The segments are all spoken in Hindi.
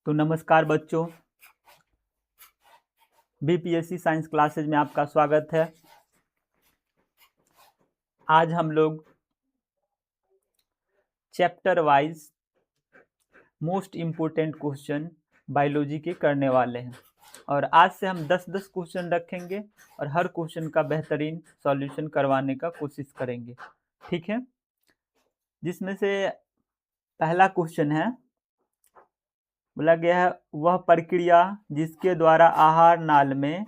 तो नमस्कार बच्चों, बीपीएससी साइंस क्लासेज में आपका स्वागत है। आज हम लोग chapter wise most important question biology के करने वाले हैं और आज से हम 10-10 क्वेश्चन रखेंगे और हर क्वेश्चन का बेहतरीन सॉल्यूशन करवाने का कोशिश करेंगे, ठीक है। जिसमें से पहला क्वेश्चन है, बोला गया है वह प्रक्रिया जिसके द्वारा आहार नाल में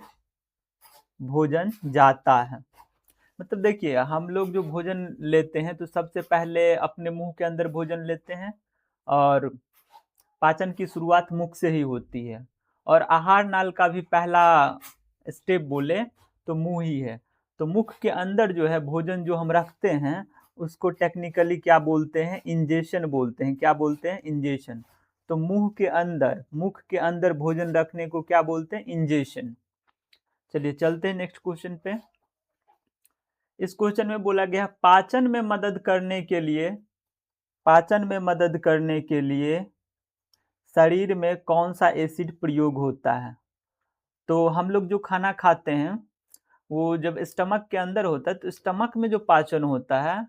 भोजन जाता है। मतलब देखिए, हम लोग जो भोजन लेते हैं तो सबसे पहले अपने मुंह के अंदर भोजन लेते हैं और पाचन की शुरुआत मुख से ही होती है और आहार नाल का भी पहला स्टेप बोले तो मुंह ही है। तो मुख के अंदर जो है भोजन जो हम रखते हैं उसको टेक्निकली क्या बोलते हैं? इंजेशन बोलते हैं। क्या बोलते हैं? इंजेशन। तो मुख के अंदर भोजन रखने को क्या बोलते हैं? इंजेशन। चलिए चलते हैं नेक्स्ट क्वेश्चन पे। इस क्वेश्चन में बोला गया पाचन में मदद करने के लिए शरीर में कौन सा एसिड प्रयोग होता है। तो हम लोग जो खाना खाते हैं वो जब स्टमक के अंदर होता है तो स्टमक में जो पाचन होता है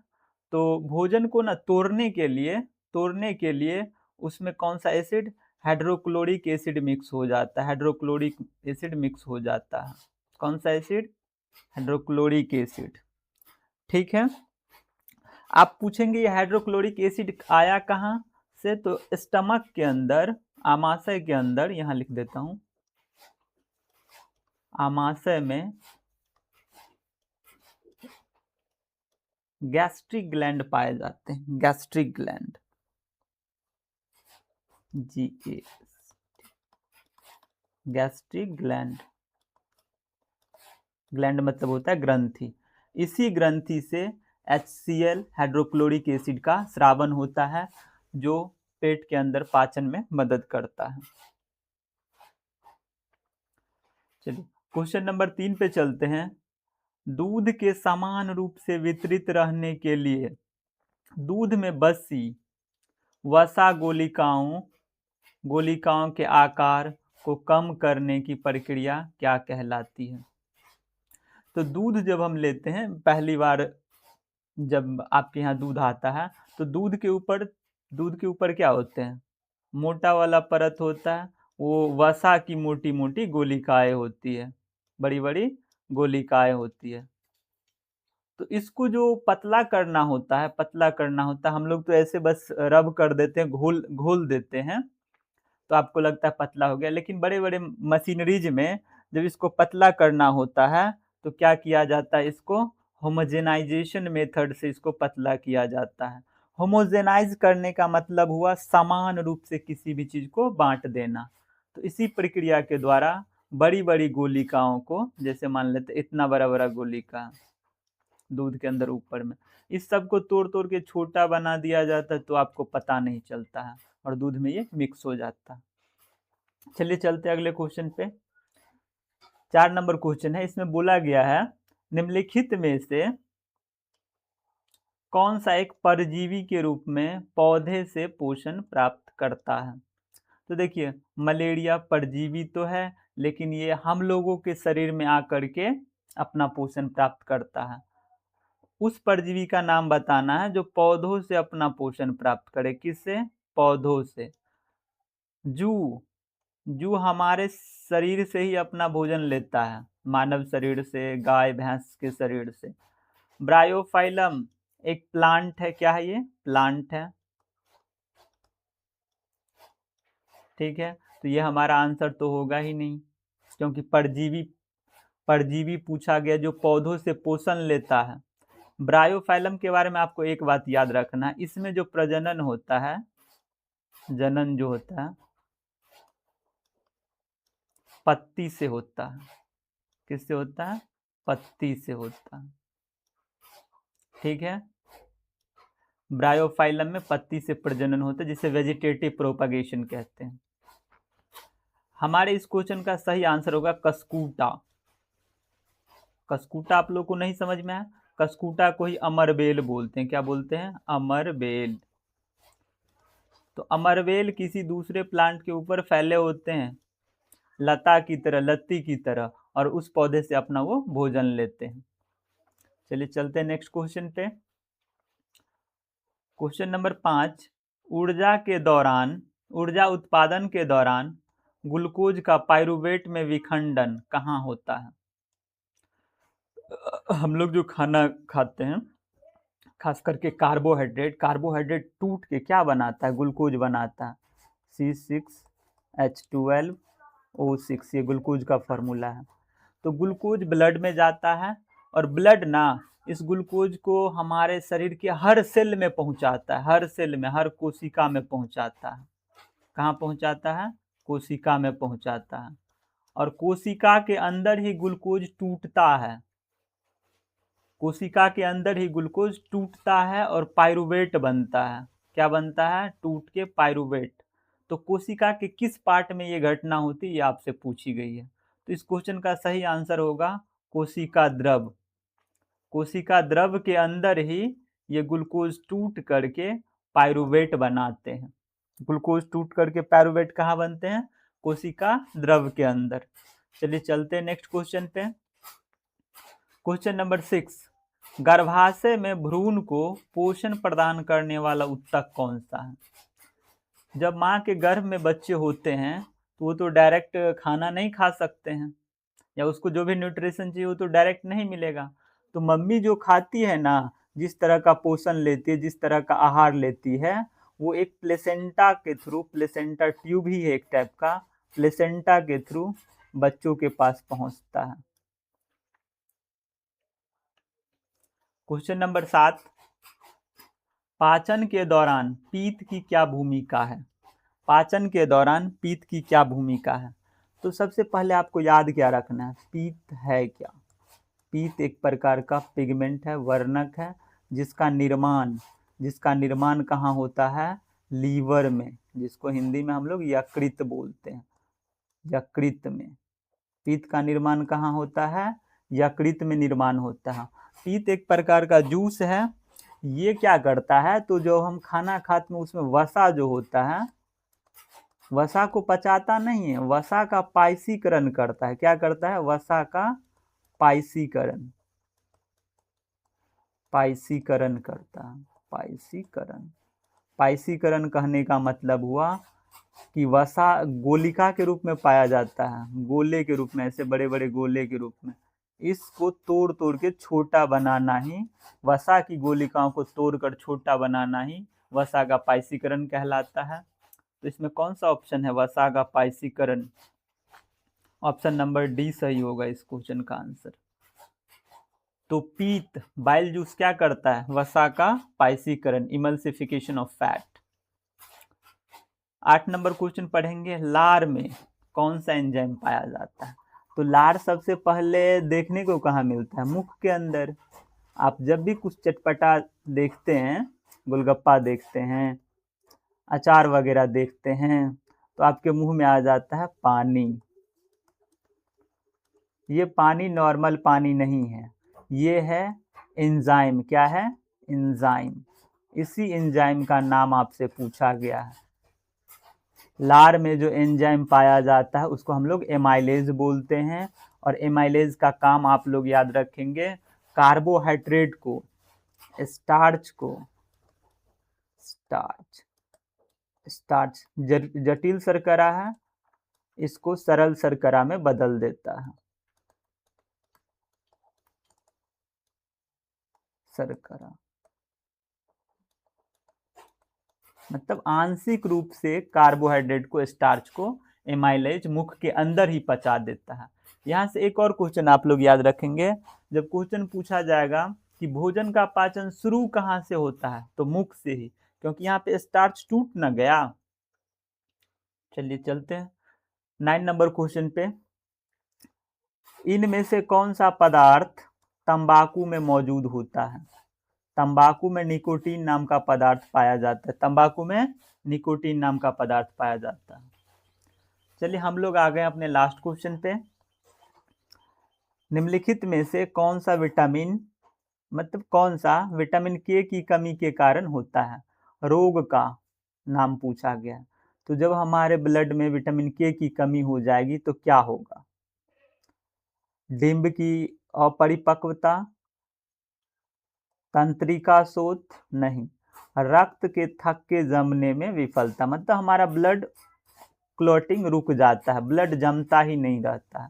तो भोजन को ना तोड़ने के लिए उसमें कौन सा एसिड? हाइड्रोक्लोरिक एसिड मिक्स हो जाता है। हाइड्रोक्लोरिक एसिड मिक्स हो जाता है। कौन सा एसिड? Hydrochloric acid. ठीक है। आप पूछेंगे ये हाइड्रोक्लोरिक एसिड आया कहाँ से? तो स्टमक के अंदर, आमाशय के अंदर, यहाँ लिख देता हूं, आमाशय में गैस्ट्रिक ग्लैंड पाए जाते हैं। Gastric gland, GA, gastric gland. Gland मतलब होता है ग्रंथि। इसी ग्रंथि से HCl हाइड्रोक्लोरिक एसिड का स्रावन होता है जो पेट के अंदर पाचन में मदद करता है। चलिए क्वेश्चन नंबर 3 पे चलते हैं। दूध के समान रूप से वितरित रहने के लिए दूध में बसी वसा गोलिकाओं के आकार को कम करने की प्रक्रिया क्या कहलाती है? तो दूध जब हम लेते हैं पहली बार, जब आपके यहाँ दूध आता है तो दूध के ऊपर क्या होते हैं? मोटा वाला परत होता है, वो वसा की मोटी मोटी गोलिकाएं होती है, बड़ी बड़ी गोलिकाएं होती है। तो इसको जो पतला करना होता है, हम लोग तो ऐसे बस रब कर देते हैं, घोल देते हैं तो आपको लगता है पतला हो गया। लेकिन बड़े बड़े मशीनरीज में जब इसको पतला करना होता है तो क्या किया जाता है? इसको होमोजेनाइजेशन मेथड से इसको पतला किया जाता है। होमोजेनाइज करने का मतलब हुआ समान रूप से किसी भी चीज को बांट देना। तो इसी प्रक्रिया के द्वारा बड़ी बड़ी गोलिकाओं को, जैसे मान लेते इतना बड़ा बड़ा गोलिका दूध के अंदर ऊपर में, इस सब को तोड़ तोड़ के छोटा बना दिया जाता है तो आपको पता नहीं चलता है और दूध में ये मिक्स हो जाता है। चलिए चलते अगले क्वेश्चन पे। 4 नंबर क्वेश्चन है। इसमें बोला गया है निम्नलिखित में से कौन सा एक परजीवी के रूप में पौधे से पोषण प्राप्त करता है? तो देखिए, मलेरिया परजीवी तो है लेकिन ये हम लोगों के शरीर में आकर के अपना पोषण प्राप्त करता है। उस परजीवी का नाम बताना है जो पौधों से अपना पोषण प्राप्त करे। किससे? पौधों से। जू हमारे शरीर से ही अपना भोजन लेता है, मानव शरीर से, गाय भैंस के शरीर से। ब्रायोफाइलम एक प्लांट है। क्या है ये? प्लांट है। ठीक है, तो ये हमारा आंसर तो होगा ही नहीं क्योंकि परजीवी पूछा गया जो पौधों से पोषण लेता है। ब्रायोफाइलम के बारे में आपको एक बात याद रखना है, इसमें जो प्रजनन होता है, जनन जो होता है पत्ती से होता है। किससे होता है? पत्ती से होता है। ठीक है, ब्रायोफाइलम में पत्ती से प्रजनन होता है जिसे वेजिटेटिव प्रोपगेशन कहते हैं। हमारे इस क्वेश्चन का सही आंसर होगा कस्कूटा। कस्कूटा आप लोग को नहीं समझ में आया? कस्कूटा को ही अमरबेल बोलते हैं। क्या बोलते हैं? अमरबेल। तो अमरवेल किसी दूसरे प्लांट के ऊपर फैले होते हैं लता की तरह, लत्ती की तरह, और उस पौधे से अपना वो भोजन लेते हैं। चलिए चलते हैं नेक्स्ट क्वेश्चन पे। क्वेश्चन नंबर 5, ऊर्जा उत्पादन के दौरान ग्लूकोज का पाइरूवेट में विखंडन कहाँ होता है? हम लोग जो खाना खाते हैं, खास करके कार्बोहाइड्रेट टूट के क्या बनाता है? ग्लूकोज बनाता है, C6H12O6, ये ग्लूकोज का फार्मूला है। तो ग्लूकोज ब्लड में जाता है, और ब्लड ना इस ग्लूकोज को हमारे शरीर के हर सेल में पहुंचाता है, हर सेल में, हर कोशिका में पहुंचाता है। कहाँ पहुंचाता है? कोशिका में पहुंचाता है। और कोशिका के अंदर ही ग्लूकोज टूटता है, कोशिका के अंदर ही ग्लूकोज टूटता है और पाइरूवेट बनता है। क्या बनता है? टूट के पाइरूवेट। तो कोशिका के किस पार्ट में ये घटना होती है, ये आपसे पूछी गई है। तो इस क्वेश्चन का सही आंसर होगा कोशिका द्रव। कोशिका द्रव के अंदर ही ये ग्लूकोज टूट करके पाइरूवेट बनाते हैं। ग्लूकोज टूट करके पाइरूवेट कहाँ बनते हैं? कोशिका द्रव के अंदर। चलिए चलते हैं नेक्स्ट क्वेश्चन पे। क्वेश्चन नंबर 6, गर्भाशय में भ्रूण को पोषण प्रदान करने वाला ऊतक कौन सा है? जब माँ के गर्भ में बच्चे होते हैं तो वो तो डायरेक्ट खाना नहीं खा सकते हैं, या उसको जो भी न्यूट्रिशन चाहिए वो तो डायरेक्ट नहीं मिलेगा। तो मम्मी जो खाती है ना, जिस तरह का पोषण लेती है, जिस तरह का आहार लेती है, वो एक प्लेसेंटा के थ्रू, प्लेसेंटा ट्यूब ही है एक टाइप का, प्लेसेंटा के थ्रू बच्चों के पास पहुंचता है। क्वेश्चन नंबर 7, पाचन के दौरान पीत की क्या भूमिका है? पाचन के दौरान पीत की क्या भूमिका है? तो सबसे पहले आपको याद क्या रखना है, पीत है क्या? पीत एक प्रकार का पिगमेंट है, वर्णक है, जिसका निर्माण कहाँ होता है? लीवर में, जिसको हिंदी में हम लोग यकृत बोलते हैं। यकृत में पीत का निर्माण कहाँ होता है? यकृत में निर्माण होता है। पीत एक प्रकार का जूस है। ये क्या करता है? तो जो हम खाना खाते हैं उसमें वसा जो होता है, वसा को पचाता नहीं है, वसा का पाइसीकरण करता है। क्या करता है? वसा का पाइसीकरण, पाइसीकरण करता है। पाइसीकरण कहने का मतलब हुआ कि वसा गोलिका के रूप में पाया जाता है, गोले के रूप में, ऐसे बड़े बड़े गोले के रूप में। इसको तोड़ तोड़ के छोटा बनाना ही, वसा की गोलिकाओं को तोड़कर छोटा बनाना ही वसा का पाइसीकरण कहलाता है। तो इसमें कौन सा ऑप्शन है वसा का पाइसीकरण? ऑप्शन नंबर डी सही होगा इस क्वेश्चन का आंसर। तो पीत, बाइल जूस क्या करता है? वसा का पाइसीकरण, emulsification of fat. 8 number question पढ़ेंगे, लार में कौन सा एंजाइम पाया जाता है? तो लार सबसे पहले देखने को कहाँ मिलता है? मुख के अंदर। आप जब भी कुछ चटपटा देखते हैं, गोलगप्पा देखते हैं, अचार वगैरह देखते हैं, तो आपके मुंह में आ जाता है पानी। ये पानी नॉर्मल पानी नहीं है, ये है एंजाइम। क्या है? एंजाइम। इसी एंजाइम का नाम आपसे पूछा गया है। लार में जो एंजाइम पाया जाता है उसको हम लोग एमाइलेज बोलते हैं, और एमाइलेज का काम आप लोग याद रखेंगे, कार्बोहाइड्रेट को, स्टार्च जटिल शर्करा है, इसको सरल शर्करा में बदल देता है। शर्करा मतलब आंशिक रूप से कार्बोहाइड्रेट को, स्टार्च को एमाइलेज मुख के अंदर ही पचा देता है। यहाँ से एक और क्वेश्चन आप लोग याद रखेंगे, जब क्वेश्चन पूछा जाएगा कि भोजन का पाचन शुरू कहाँ से होता है, तो मुख से ही, क्योंकि यहाँ पे स्टार्च टूट न गया। चलिए चलते हैं 9 नंबर क्वेश्चन पे। इनमें से कौन सा पदार्थ तंबाकू में मौजूद होता है? तंबाकू में निकोटीन नाम का पदार्थ पाया जाता है। तंबाकू में निकोटीन नाम का पदार्थ पाया जाता है। चलिए हम लोग आ गए अपने लास्ट क्वेश्चन पे। निम्नलिखित में से कौन सा विटामिन, मतलब कौन सा विटामिन के की कमी के कारण होता है? रोग का नाम पूछा गया है। तो जब हमारे ब्लड में विटामिन के की कमी हो जाएगी तो क्या होगा? डिंब की अपरिपक्वता, तंत्रिका शोथ, नहीं, रक्त के थक्के के जमने में विफलता, मतलब हमारा ब्लड क्लॉटिंग रुक जाता है, ब्लड जमता ही नहीं रहता है,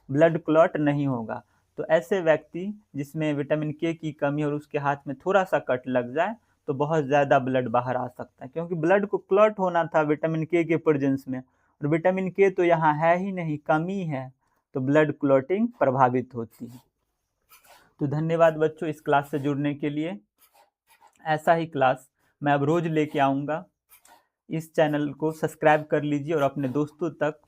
ब्लड क्लॉट नहीं होगा। तो ऐसे व्यक्ति जिसमें विटामिन के की कमी और उसके हाथ में थोड़ा सा कट लग जाए तो बहुत ज़्यादा ब्लड बाहर आ सकता है, क्योंकि ब्लड को क्लॉट होना था विटामिन के प्रेजेंस में, और विटामिन के तो यहाँ है ही नहीं, कमी है, तो ब्लड क्लॉटिंग प्रभावित होती है। तो धन्यवाद बच्चों इस क्लास से जुड़ने के लिए। ऐसा ही क्लास मैं अब रोज लेके आऊँगा। इस चैनल को सब्सक्राइब कर लीजिए और अपने दोस्तों तक